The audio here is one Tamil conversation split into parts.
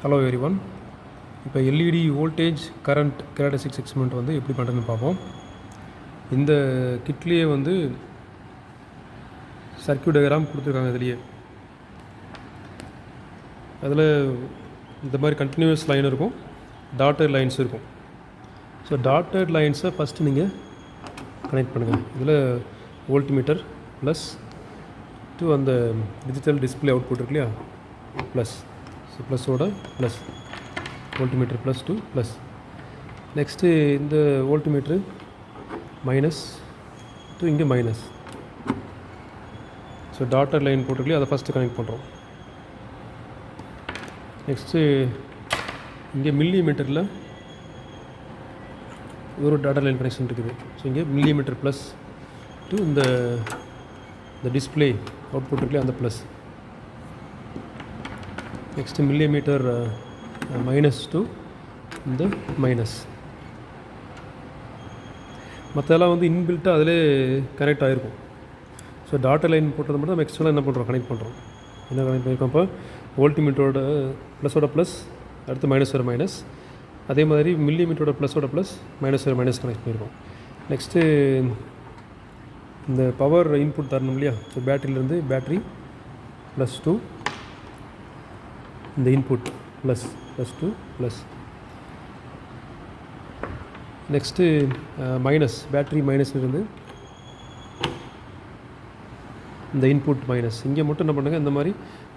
Hello everyone. இப்போ LED voltage current characteristics experiment வந்து எப்படி பண்ணுறதுன்னு பார்ப்போம். இந்த கிட்லேயே வந்து சர்க்யூட் டயக்ராம் கொடுத்துருக்காங்க. இதுலேயே அதில் இந்த மாதிரி கண்டினியூஸ் லைன் இருக்கும், டாட்டட் லைன்ஸ் இருக்கும். ஸோ டாட்டட் லைன்ஸை ஃபஸ்ட்டு நீங்கள் கனெக்ட் பண்ணுங்கள். இதில் வோல்ட்மீட்டர் ப்ளஸ் டு அந்த டிஜிட்டல் டிஸ்பிளே அவுட்புட் இருக்கு இல்லையா, ப்ளஸ். ஸோ ப்ளஸோட plus, voltmeter plus to plus. Next இந்த வோல்ட்மீட்ரு மைனஸ் டு இங்கே மைனஸ். ஸோ டாட்டர் லைன் போட்டுருக்கலையே அதை ஃபஸ்ட்டு கனெக்ட் பண்ணுறோம். நெக்ஸ்ட்டு இங்கே மில்லி மீட்டரில் ஒரு டாட்டர் லைன் கனெக்ஷன் இருக்குது. ஸோ இங்கே மில்லி மீட்டர் ப்ளஸ் டு இந்த டிஸ்பிளே அவுட்புட் இருக்குல்லையே அந்த plus. Next millimetre minus to இந்த மைனஸ். மற்றெல்லாம் வந்து இன்பில்ட்டாக அதிலே கனெக்ட் ஆகிருக்கும். ஸோ டாட்டர் லைன் போட்டது மட்டும் நம்ம எக்ஸ்ட்ரா என்ன பண்ணுறோம், கனெக்ட் பண்ணுறோம். என்ன கனெக்ட் பண்ணியிருக்கோம்? இப்போ வோல்ட்மீட்டரோட ப்ளஸோட ப்ளஸ், அடுத்து மைனஸ் ஒரு மைனஸ், அதே மாதிரி மில்லிமீட்டரோட ப்ளஸோட ப்ளஸ், மைனஸ் ஒரு மைனஸ் கனெக்ட் பண்ணியிருக்கோம். நெக்ஸ்ட்டு இந்த பவர் இன்புட் தரணும் இல்லையா. ஸோ பேட்டரியிலேருந்து பேட்ரி ப்ளஸ் டூ, இந்த input plus to plus. Next minus, battery மைனஸ்லேருந்து இந்த இன்புட் மைனஸ். இங்கே மட்டும் என்ன பண்ணுங்கள், இந்த மாதிரி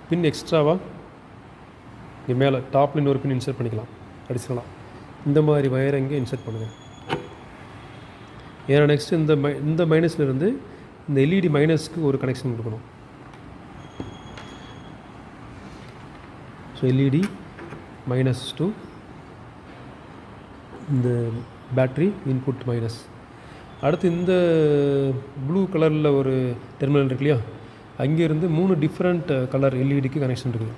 பின் எக்ஸ்ட்ராவாக இங்கே மேலே டாப்பில் இன்னொரு பின் இன்சர்ட் பண்ணிக்கலாம் அடிச்சுக்கலாம். இந்த மாதிரி வயரை இங்கே இன்சர்ட் பண்ணுங்கள். ஏன்னா நெக்ஸ்ட்டு இந்த மைனஸ்லேருந்து இந்த எல்இடி மைனஸ்க்கு ஒரு கனெக்ஷன் கொடுக்கணும். ஸோ எல்இடி மைனஸ் டு இந்த பேட்ரி இன்புட் மைனஸ். அடுத்து இந்த ப்ளூ கலரில் ஒரு டெர்மினல் இருக்கு இல்லையா, அங்கேருந்து 3 டிஃப்ரெண்ட் கலர் எல்இடிக்கு கனெக்ஷன் இருக்குது.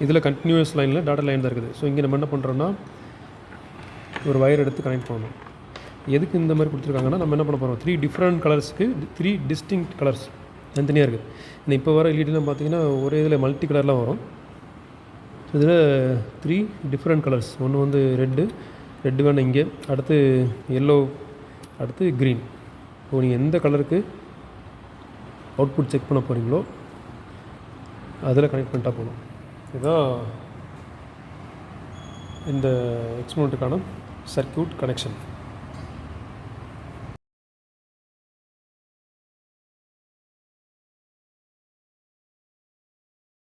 இதில் கண்டினியூஸ் லைனில் டாட்டர் லைன் தான் இருக்குது. ஸோ இங்கே நம்ம என்ன பண்ணுறோன்னா ஒரு வயர் எடுத்து கனெக்ட் பண்ணணும். எதுக்கு இந்த மாதிரி கொடுத்துருக்காங்கன்னா, நம்ம என்ன பண்ண போகிறோம், 3 டிஃப்ரெண்ட் கலர்ஸ்க்கு 3 டிஸ்டிங்க்ட் கலர்ஸ் தனித்தனியாக இருக்குது. இன்னும் இப்போ வர எல்இடிலாம் பார்த்திங்கன்னா ஒரே இதில் மல்டி கலர்லாம் வரும். இதில் 3 டிஃப்ரெண்ட் கலர்ஸ். ஒன்று வந்து ரெட்டு வேணும் இங்கே, அடுத்து எல்லோ, அடுத்து க்ரீன். இப்போ நீங்கள் எந்த கலருக்கு அவுட்புட் செக் பண்ண போகிறீங்களோ அதில் கனெக்ட் பண்ணிட்டா போகணும். இதுதான் இந்த எக்ஸ்பெரிமெண்ட்டுக்கான சர்க்யூட் கனெக்ஷன்.